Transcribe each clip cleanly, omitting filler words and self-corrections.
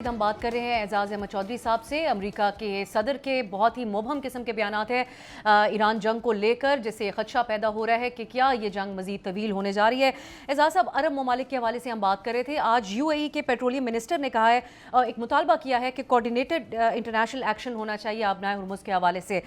हम बात कर रहे हैं एजाज अहमद चौधरी साहब से। अमेरिका के सदर के बहुत ही मुबहम किस्म के बयानात हैं ईरान जंग को लेकर, जिससे खदशा पैदा हो रहा है कि क्या ये जंग मजीद तवील होने जा रही है। एजाज साहब, अरब ममालिक के हवाले से हम बात कर रहे थे। आज यूएई के पेट्रोलियम मिनिस्टर ने कहा है, एक मुतालबा किया है कि कोऑर्डिनेटेड इंटरनेशनल एक्शन होना चाहिए आबनाए हुर्मुज़ के हवाले से।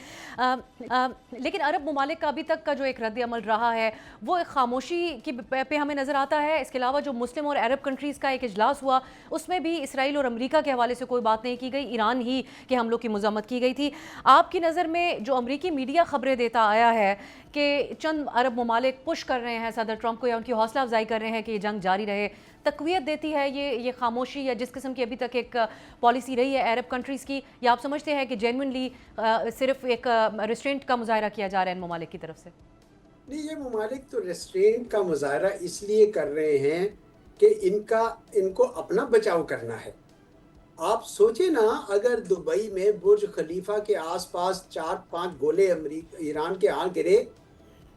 लेकिन अरब ममालिक का अभी तक का जो एक रद्द अमल रहा है वो एक खामोशी की पे हमें नज़र आता है। इसके अलावा जो मुस्लिम और अरब कंट्रीज़ का एक इजलास हुआ उसमें भी इसराइल और अमेरिका के हवाले से कोई बात नहीं की गई, ईरान ही के हमलों की मज़म्मत की गई थी। आपकी नज़र में जो अमेरिकी मीडिया खबरें देता आया है कि चंद अरब ममालिक पुश कर रहे हैं सदर ट्रंप को या उनकी हौसला अफजाई कर रहे हैं कि ये जंग जारी रहे, तक़वियत देती है ये खामोशी या जिस किस्म की अभी तक एक पॉलिसी रही है अरब कंट्रीज़ की, या आप समझते हैं कि जेन्युइनली सिर्फ एक रिस्ट्रेंट का मुजाहरा किया जा रहा है इन ममालिक की तरफ से? नहीं, ये ममालिक तो रेस्ट्रेंट का मुजाहरा इसलिए कर रहे हैं कि इनको अपना बचाव करना है। आप सोचे ना, अगर दुबई में बुर्ज खलीफा के आसपास 4-5 गोले ईरान के आ गिरे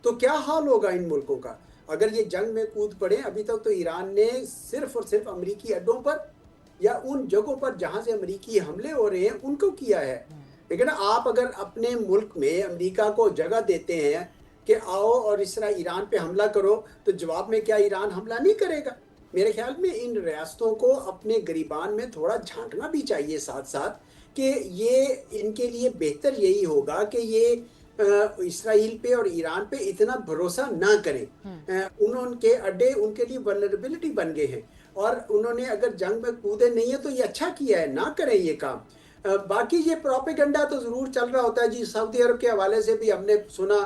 तो क्या हाल होगा इन मुल्कों का। अगर ये जंग में कूद पड़े, अभी तक तो ईरान ने सिर्फ और सिर्फ अमेरिकी अड्डों पर या उन जगहों पर जहां से अमेरिकी हमले हो रहे हैं उनको किया है। लेकिन आप अगर अपने मुल्क में अमेरिका को जगह देते हैं कि आओ और इस तरह ईरान पे हमला करो, तो जवाब में क्या ईरान हमला नहीं करेगा? मेरे ख्याल में इन रियासतों को अपने गिरीबान में थोड़ा झांकना भी चाहिए साथ साथ, कि ये इनके लिए बेहतर यही होगा कि ये इसराइल पे और ईरान पे इतना भरोसा ना करें। उनके अड्डे उनके लिए वल्नरेबिलिटी बन गए हैं और उन्होंने अगर जंग में कूदे नहीं है तो ये अच्छा किया है, ना करें ये काम। बाकी ये प्रोपेगेंडा तो ज़रूर चल रहा होता है जी। सऊदी अरब के हवाले से भी हमने सुना,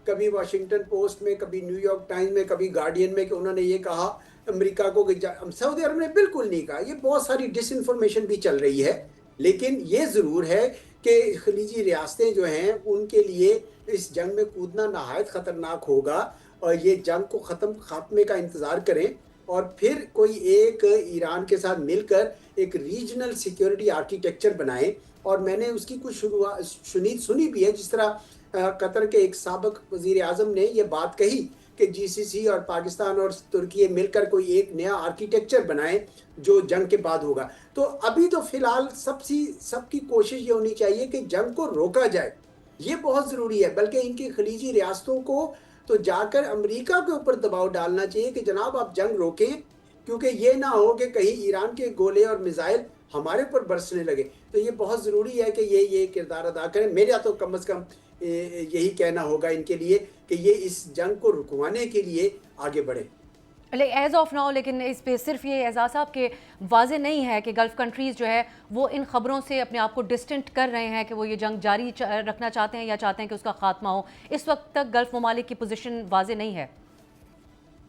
कभी वाशिंगटन पोस्ट में, कभी न्यूयॉर्क टाइम्स में, कभी गार्डियन में, कि उन्होंने ये कहा अमेरिका को कि सऊदी अरब ने बिल्कुल नहीं कहा। ये बहुत सारी डिसइंफॉर्मेशन भी चल रही है, लेकिन ये ज़रूर है कि खलीजी रियासतें जो हैं उनके लिए इस जंग में कूदना नहायत ख़तरनाक होगा और ये जंग को खात्मे का इंतज़ार करें और फिर कोई एक ईरान के साथ मिलकर एक रीजनल सिक्योरिटी आर्किटेक्चर बनाएं। और मैंने उसकी कुछ शुरुआत सुनी भी है, जिस तरह कतर के एक साबिक वज़ीर आज़म ने यह बात कही कि जीसीसी और पाकिस्तान और तुर्की मिलकर कोई एक नया आर्किटेक्चर बनाए जो जंग के बाद होगा। तो अभी तो फिलहाल सबकी कोशिश ये होनी चाहिए कि जंग को रोका जाए, ये बहुत ज़रूरी है। बल्कि इनकी खलीजी रियासतों को तो जाकर अमेरिका के ऊपर दबाव डालना चाहिए कि जनाब आप जंग रोकें, क्योंकि ये ना हो कि कहीं ईरान के गोले और मिसाइल हमारे ऊपर बरसने लगे। तो ये बहुत ज़रूरी है कि ये किरदार अदा करें। मेरा तो कम अज़ कम यही कहना होगा इनके लिए कि ये इस जंग को रुकवाने के लिए आगे बढ़े। एज ऑफ नाउ, लेकिन इस पे सिर्फ ये एजाज साहब के वाजे नहीं है कि गल्फ़ कंट्रीज़ जो है वो इन ख़बरों से अपने आप को डिस्टेंट कर रहे हैं कि वो ये जंग जारी रखना चाहते हैं या चाहते हैं कि उसका खात्मा हो। इस वक्त तक गल्फ़ ममालिक की पोजीशन वाजे नहीं है।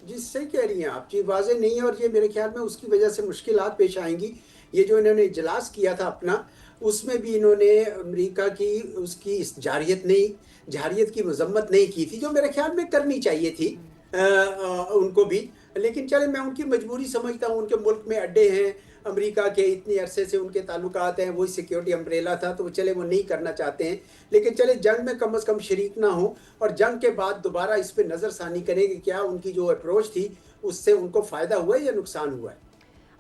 जी सही कह रही हैं आप जी, वाजे नहीं है और ये मेरे ख्याल में उसकी वजह से मुश्किलात पेश आएंगी। ये जो इन्होंने इजलास किया था अपना, उसमें भी इन्होंने अमेरिका की उसकी इस जारियत की मजम्मत नहीं की थी, जो मेरे ख्याल में करनी चाहिए थी उनको भी। लेकिन चले, मैं उनकी मजबूरी समझता हूँ। उनके मुल्क में अड्डे हैं अमेरिका के, इतनी अरसे से उनके ताल्लुकात हैं, वही सिक्योरिटी अम्ब्रेला था, तो चले वो नहीं करना चाहते हैं। लेकिन चले जंग में कम अज़ कम शरीक ना हो और जंग के बाद दोबारा इस पर नज़रसानी करें कि क्या उनकी जो अप्रोच थी उससे उनको फ़ायदा हुआ है या नुकसान हुआ है।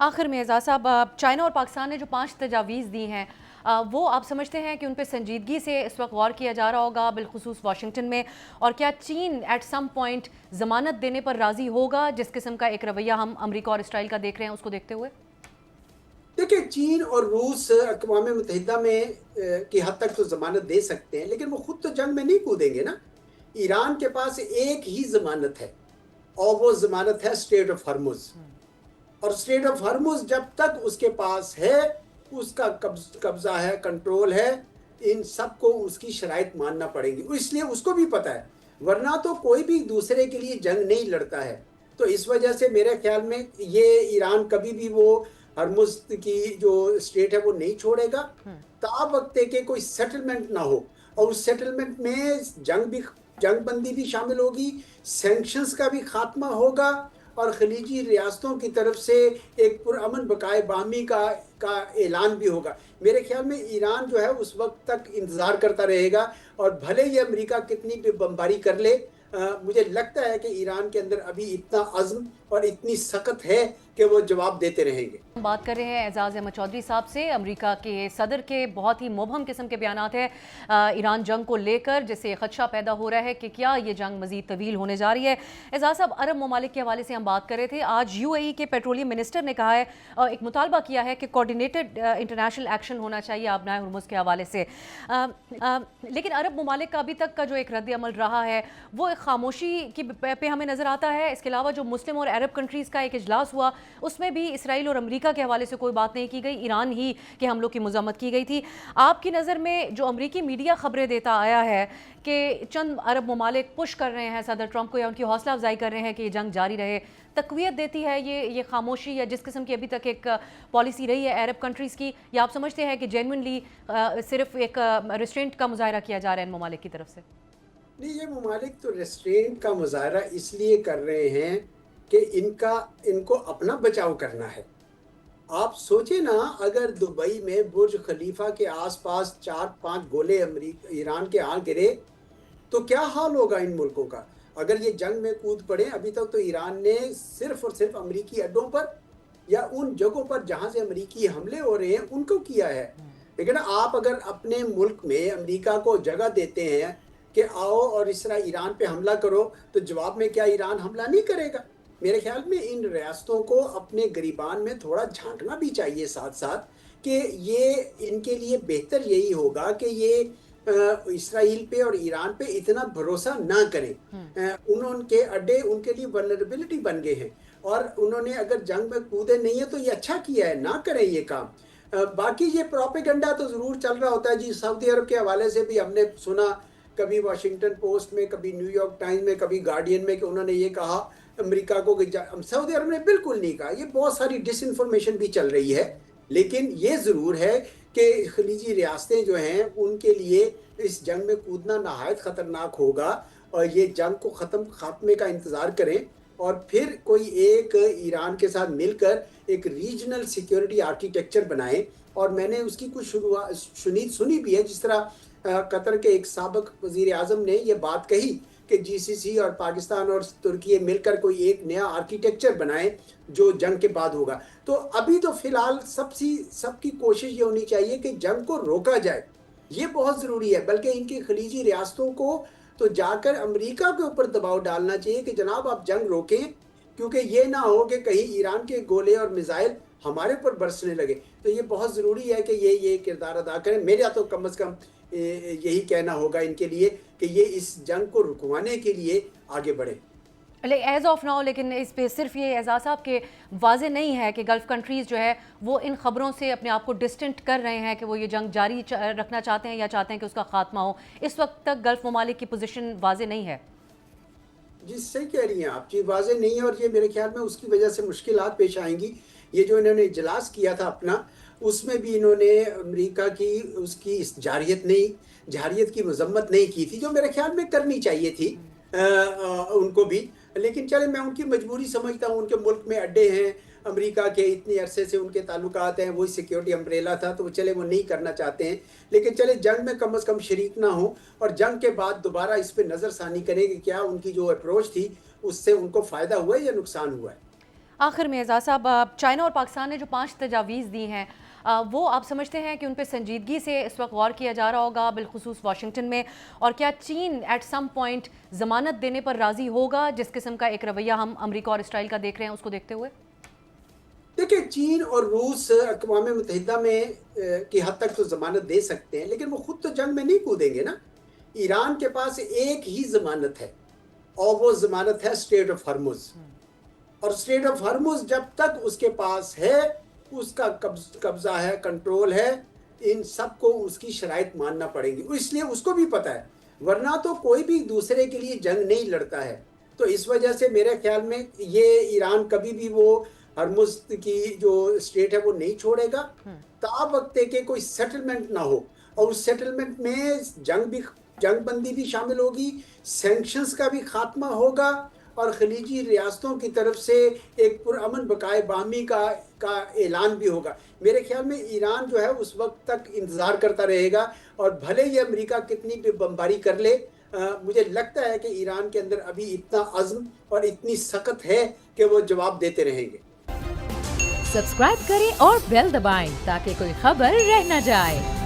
आखिर में एजाज साहब, चाइना और पाकिस्तान ने जो 5 तजावीज़ दी हैं, वो आप समझते हैं कि उन पर संजीदगी से इस वक्त गौर किया जा रहा होगा, बिलखुसूस वाशिंगटन में? और क्या चीन एट सम पॉइंट ज़मानत देने पर राज़ी होगा, जिस किस्म का एक रवैया हम अमेरिका और इसराइल का देख रहे हैं उसको देखते हुए? देखिए, चीन और रूस अक़वाम मुत्तहिदा में की हद तक तो ज़मानत दे सकते हैं, लेकिन वो खुद तो जंग में नहीं कूदेंगे ना। ईरान के पास एक ही ज़मानत है और वो ज़मानत है स्ट्रेट ऑफ हॉर्मुज़। और स्ट्रेट ऑफ हॉर्मुज़ जब तक उसके पास है, उसका कब्जा है, कंट्रोल है, इन सबको उसकी शराइत मानना पड़ेगी। इसलिए उसको भी पता है, वरना तो कोई भी दूसरे के लिए जंग नहीं लड़ता है। तो इस वजह से मेरे ख्याल में ये ईरान कभी भी वो हरमुज़ की जो स्टेट है वो नहीं छोड़ेगा तावक्त के कोई सेटलमेंट ना हो। और उस सेटलमेंट में जंगबंदी भी शामिल होगी, सैंक्शंस का भी खात्मा होगा और खलीजी रियासतों की तरफ से एक पुरअमन बकाए बाहमी का ऐलान भी होगा। मेरे ख्याल में ईरान जो है उस वक्त तक इंतज़ार करता रहेगा और भले ही अमेरिका कितनी भी बमबारी कर ले, मुझे लगता है कि ईरान के अंदर अभी इतना अज़्म और इतनी सख्त है کہ وہ جواب دیتے رہیں گے۔ ہم بات کر رہے ہیں اعزاز احمد چودھری صاحب سے۔ امریکہ کے صدر کے بہت ہی مبہم قسم کے بیانات ہیں ایران جنگ کو لے کر، جس سے خدشہ پیدا ہو رہا ہے کہ کیا یہ جنگ مزید طویل ہونے جا رہی ہے۔ اعزاز صاحب، عرب ممالک کے حوالے سے ہم بات کر رہے تھے۔ آج یو اے ای کے پیٹرولیم منسٹر نے کہا ہے، ایک مطالبہ کیا ہے کہ کوارڈینیٹڈ انٹرنیشنل ایکشن ہونا چاہیے آبنائے ہرمز کے حوالے سے، لیکن عرب ممالک کا ابھی تک کا جو ایک رد عمل رہا ہے وہ ایک خاموشی کی پہ ہمیں نظر آتا ہے۔ اس کے علاوہ جو مسلم اور عرب کنٹریز کا ایک اجلاس ہوا، اس میں بھی اسرائیل اور امریکہ کے حوالے سے کوئی بات نہیں کی گئی، ایران ہی کے حملوں کی مذمت کی گئی تھی۔ آپ کی نظر میں جو امریکی میڈیا خبریں دیتا آیا ہے کہ چند عرب ممالک پش کر رہے ہیں صدر ٹرمپ کو یا ان کی حوصلہ افزائی کر رہے ہیں کہ یہ جنگ جاری رہے، تقویت دیتی ہے یہ خاموشی یا جس قسم کی ابھی تک ایک پالیسی رہی ہے عرب کنٹریز کی، یا آپ سمجھتے ہیں کہ جینوئنلی صرف ایک ریسٹرینٹ کا مظاہرہ کیا جا رہا ہے ان ممالک کی طرف سے؟ نہیں، یہ ممالک تو ریسٹرینٹ کا مظاہرہ اس لیے کر رہے ہیں کہ ان کو اپنا بچاؤ کرنا ہے۔ آپ سوچیں نا، اگر دبئی میں برج خلیفہ کے آس پاس 4-5 گولے ایران کے گرے تو کیا حال ہوگا ان ملکوں کا؟ اگر یہ جنگ میں کود پڑے، ابھی تک تو ایران نے صرف اور صرف امریکی اڈوں پر یا ان جگہوں پر جہاں سے امریکی حملے ہو رہے ہیں ان کو کیا ہے، لیکن آپ اگر اپنے ملک میں امریکہ کو جگہ دیتے ہیں کہ آؤ اور اس طرح ایران پہ حملہ کرو، تو جواب میں کیا ایران حملہ نہیں کرے گا؟ میرے خیال میں ان ریاستوں کو اپنے گریبان میں تھوڑا جھانکنا بھی چاہیے ساتھ ساتھ، کہ یہ ان کے لیے بہتر یہی ہوگا کہ یہ اسرائیل پہ اور ایران پہ اتنا بھروسہ نہ کریں۔ ان کے اڈے ان کے لیے ولنریبلٹی بن گئے ہیں، اور انہوں نے اگر جنگ میں کودے نہیں ہیں تو یہ اچھا کیا ہے، نہ کریں یہ کام۔ باقی یہ پروپیگنڈا تو ضرور چل رہا ہوتا ہے جی، سعودی عرب کے حوالے سے بھی ہم نے سنا، کبھی واشنگٹن پوسٹ میں، کبھی نیو یارک ٹائمز میں، کبھی گارڈین میں، کہ انہوں نے یہ کہا امریکہ کو کہ سعودی عرب نے بالکل نہیں کہا۔ یہ بہت ساری ڈس انفارمیشن بھی چل رہی ہے، لیکن یہ ضرور ہے کہ خلیجی ریاستیں جو ہیں ان کے لیے اس جنگ میں کودنا نہایت خطرناک ہوگا، اور یہ جنگ کو خاتمے کا انتظار کریں، اور پھر کوئی ایک ایران کے ساتھ مل کر ایک ریجنل سیکیورٹی آرکیٹیکچر بنائیں۔ اور میں نے اس کی کچھ سنی بھی ہے، جس طرح قطر کے ایک سابق وزیر اعظم نے یہ بات کہی کہ جی سی سی اور پاکستان اور ترکی مل کر کوئی ایک نیا آرکیٹیکچر بنائیں جو جنگ کے بعد ہوگا۔ تو ابھی تو فی الحال سب کی کوشش یہ ہونی چاہیے کہ جنگ کو روکا جائے، یہ بہت ضروری ہے۔ بلکہ ان کی خلیجی ریاستوں کو تو جا کر امریکہ کے اوپر دباؤ ڈالنا چاہیے کہ جناب آپ جنگ روکیں، کیونکہ یہ نہ ہو کہ کہیں ایران کے گولے اور میزائل ہمارے پر برسنے لگے۔ تو یہ بہت ضروری ہے کہ یہ کردار ادا کریں۔ میرا تو کم از کم یہی کہنا ہوگا ان کے لیے کہ یہ اس جنگ کو رکوانے کے لیے آگے بڑھیں۔ ایز آف ناؤ، لیکن اس پہ صرف یہ اعزاز صاحب کہ واضح نہیں ہے کہ گلف کنٹریز جو ہے وہ ان خبروں سے اپنے آپ کو ڈسٹنٹ کر رہے ہیں کہ وہ یہ جنگ جاری رکھنا چاہتے ہیں یا چاہتے ہیں کہ اس کا خاتمہ ہو۔ اس وقت تک گلف ممالک کی پوزیشن واضح نہیں ہے۔ جی صحیح کہہ رہی ہیں آپ، جی واضح نہیں ہے، اور یہ میرے خیال میں اس کی وجہ سے مشکلات پیش آئیں گی۔ یہ جو انہوں نے اجلاس کیا تھا اپنا، اس میں بھی انہوں نے امریکہ کی اس کی اس جارحیت کی مذمت نہیں کی تھی، جو میرے خیال میں کرنی چاہیے تھی ان کو بھی۔ لیکن چلے، میں ان کی مجبوری سمجھتا ہوں، ان کے ملک میں اڈے ہیں امریکہ کے، اتنے عرصے سے ان کے تعلقات ہیں، وہی سیکیورٹی امبریلا تھا، تو چلے وہ نہیں کرنا چاہتے ہیں، لیکن چلے جنگ میں کم از کم شریک نہ ہوں، اور جنگ کے بعد دوبارہ اس پہ نظر ثانی کریں کہ کیا ان کی جو اپروچ تھی اس سے ان کو فائدہ ہوا ہے یا نقصان ہوا ہے۔ آخر میں اعزاز صاحب، چائنا اور پاکستان نے جو 5 تجاویز دی ہیں، وہ آپ سمجھتے ہیں کہ ان پہ سنجیدگی سے اس وقت غور کیا جا رہا ہوگا بالخصوص واشنگٹن میں؟ اور کیا چین ایٹ سم پوائنٹ ضمانت دینے پر راضی ہوگا، جس قسم کا ایک رویہ ہم امریکہ اور اسرائیل کا دیکھ رہے ہیں اس کو دیکھتے ہوئے؟ دیکھیں، چین اور روس اقوام متحدہ میں کی حد تک تو ضمانت دے سکتے ہیں، لیکن وہ خود تو جنگ میں نہیں کودیں گے نا۔ ایران کے پاس ایک ہی ضمانت ہے، اور وہ ضمانت ہے اسٹریٹ آف ہرمز، اور اسٹریٹ آف ہرمز جب تک اس کے پاس ہے، اس کا قبضہ ہے، کنٹرول ہے، ان سب کو اس کی شرائط ماننا پڑیں گی، اس لیے اس کو بھی پتہ ہے، ورنہ تو کوئی بھی دوسرے کے لیے جنگ نہیں لڑتا ہے۔ تو اس وجہ سے میرے خیال میں یہ ایران کبھی بھی وہ ہرمز کی جو اسٹیٹ ہے وہ نہیں چھوڑے گا، تا وقت کہ کوئی سیٹلمنٹ نہ ہو، اور اس سیٹلمنٹ میں جنگ بندی بھی شامل ہوگی، سینکشنز کا بھی خاتمہ ہوگا، اور خلیجی ریاستوں کی طرف سے ایک پرامن بقائے باہمی کا اعلان بھی ہوگا۔ میرے خیال میں ایران جو ہے اس وقت تک انتظار کرتا رہے گا، اور بھلے ہی امریکہ کتنی بھی بمباری کر لے، مجھے لگتا ہے کہ ایران کے اندر ابھی اتنا عزم اور اتنی سخت ہے کہ وہ جواب دیتے رہیں گے۔ सब्सक्राइब करें और बेल दबाएं ताकि कोई खबर रह न जाए।